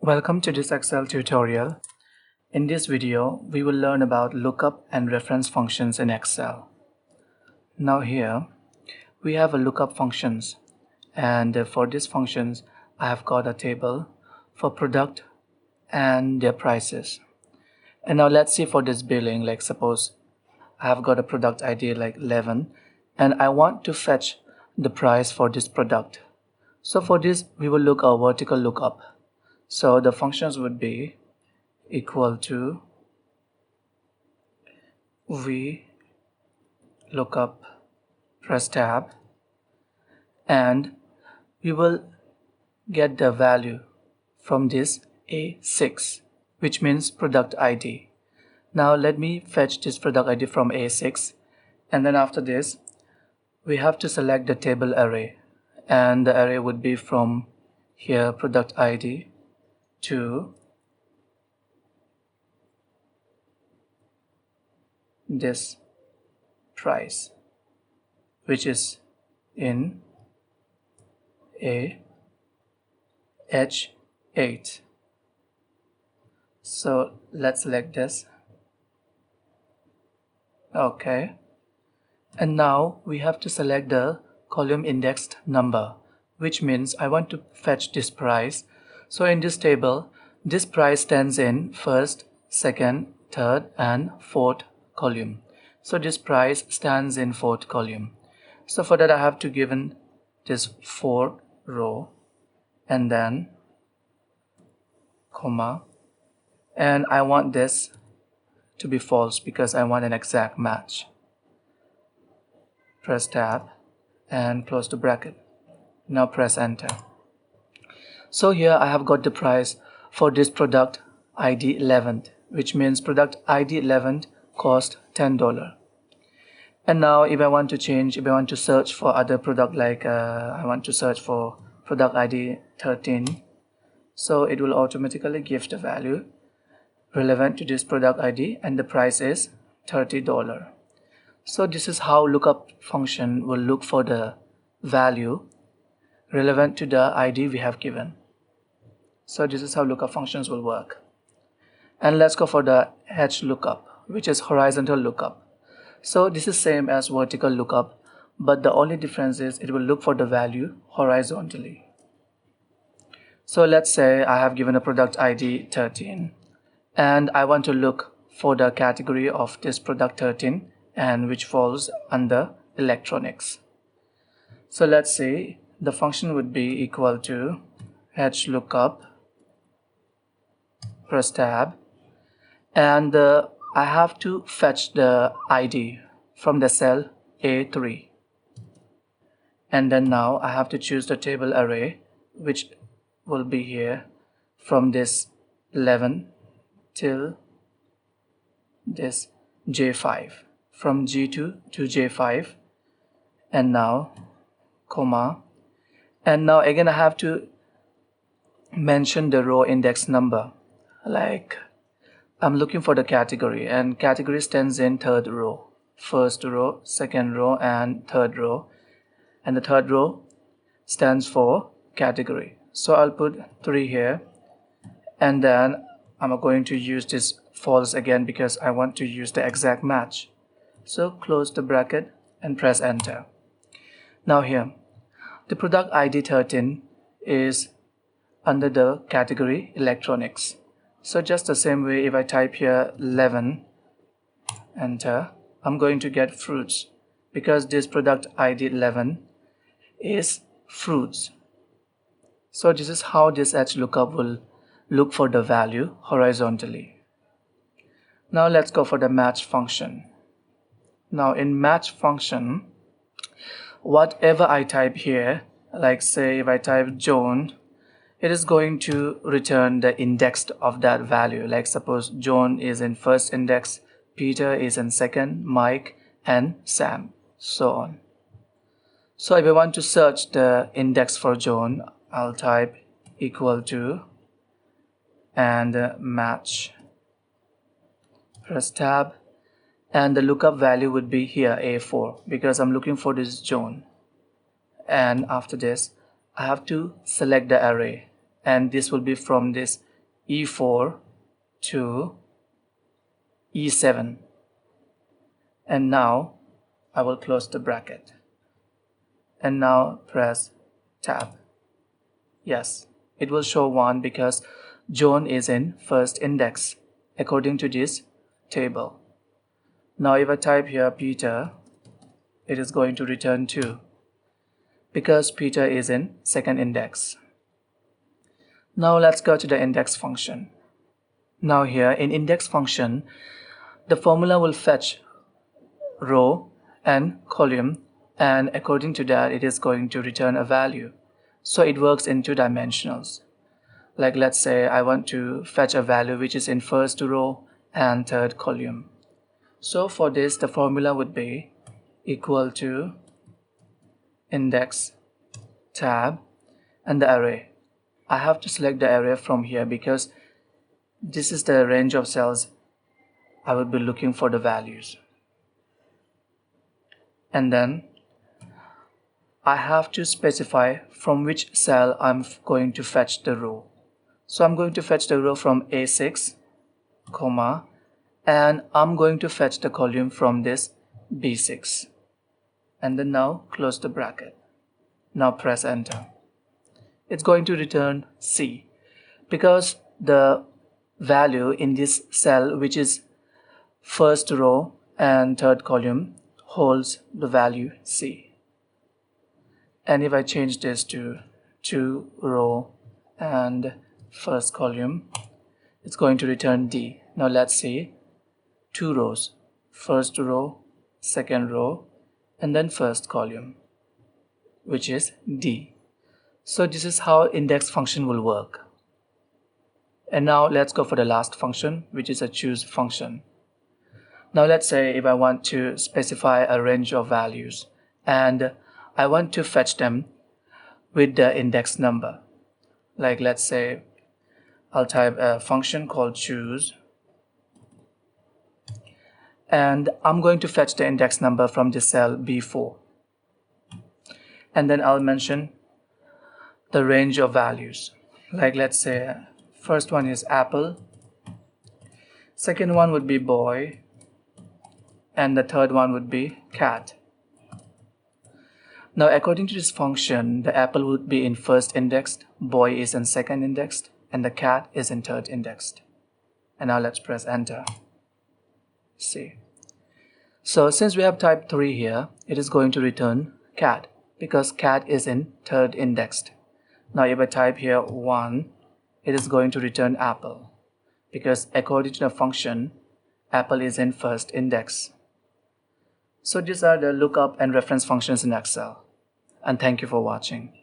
Welcome to this Excel tutorial. In this video, we will learn about lookup and reference functions in Excel. Now here, we have a lookup functions, and for these functions, I have got a table for product and their prices. And now let's see for this billing, like suppose I have got a product ID like 11 and I want to fetch the price for this product. So for this, we will look a vertical lookup. So the functions would be equal to Vlookup, press tab, and we will get the value from this A6, which means product ID. Now let me fetch this product ID from A6, and then after this we have to select the table array, and the array would be from here product ID to this price, which is in H8. So let's select this. Okay, and now we have to select the column indexed number, which means I want to fetch this price. So in this table, this price stands in first, second, third, and fourth column. So this price stands in fourth column. So for that I have to given this fourth row and then comma, and I want this to be false because I want an exact match. Press tab and close the bracket. Now press enter. So here I have got the price for this product ID 11, which means product ID 11 cost $10. And now if I want to change, if I want to search for other product, like I want to search for product ID 13, so it will automatically give the value relevant to this product ID, and the price is $30. So this is how lookup function will look for the value relevant to the ID we have given. So this is how lookup functions will work. And let's go for the Hlookup, which is horizontal lookup. So this is same as vertical lookup, but the only difference is it will look for the value horizontally. So let's say I have given a product ID 13 and I want to look for the category of this product 13 and which falls under electronics. So let's say the function would be equal to Hlookup, press tab, and I have to fetch the ID from the cell A3, and then now I have to choose the table array, which will be here from this 11 till this J5, from G2 to J5, and now comma, and now again I have to mention the row index number, like I'm looking for the category, and category stands in third row, first row, second row, and third row, and the third row stands for category. So I'll put 3 here, and then I'm going to use this false again because I want to use the exact match. So close the bracket and press enter. Now here, the product ID 13 is under the category electronics. So just the same way, if I type here 11, enter, I'm going to get fruits because this product ID 11 is fruits. So this is how this Hlookup will look for the value horizontally. Now let's go for the match function. Now in match function, whatever I type here, like say if I type John, it is going to return the index of that value. Like suppose John is in first index, Peter is in second, Mike, and Sam, so on. So if I want to search the index for John, I'll type equal to and match, press tab, and the lookup value would be here A4 because I'm looking for this John. And after this I have to select the array, and this will be from this E4 to E7. And now I will close the bracket. And now press tab. Yes, it will show 1 because John is in first index according to this table. Now if I type here Peter, it is going to return 2 because Peter is in second index. Now let's go to the index function. Now here in index function, the formula will fetch row and column, and according to that it is going to return a value. So it works in two dimensionals. Like let's say I want to fetch a value which is in first row and third column. So for this the formula would be equal to index tab and the array. I have to select the array from here because this is the range of cells I would be looking for the values. And then I have to specify from which cell I'm going to fetch the row. So I'm going to fetch the row from A6, comma, and I'm going to fetch the column from this B6. And then now close the bracket. Now press enter. It's going to return C because the value in this cell which is first row and third column holds the value C. And if I change this to 2 row and first column, it's going to return D. Now let's see 2 rows, first row, second row, and then first column, which is D. So this is how index function will work. And now let's go for the last function, which is a choose function. Now let's say if I want to specify a range of values and I want to fetch them with the index number. Like let's say I'll type a function called choose, and I'm going to fetch the index number from the cell B4. And then I'll mention the range of values. Like let's say first one is apple, second one would be boy, and the third one would be cat. Now according to this function, the apple would be in first indexed, boy is in second indexed, and the cat is in third indexed. And now let's press enter. See. So since we have type 3 here, it is going to return cat because cat is in third indexed. Now if I type here 1, it is going to return apple because according to the function, apple is in first index. So these are the lookup and reference functions in Excel. And thank you for watching.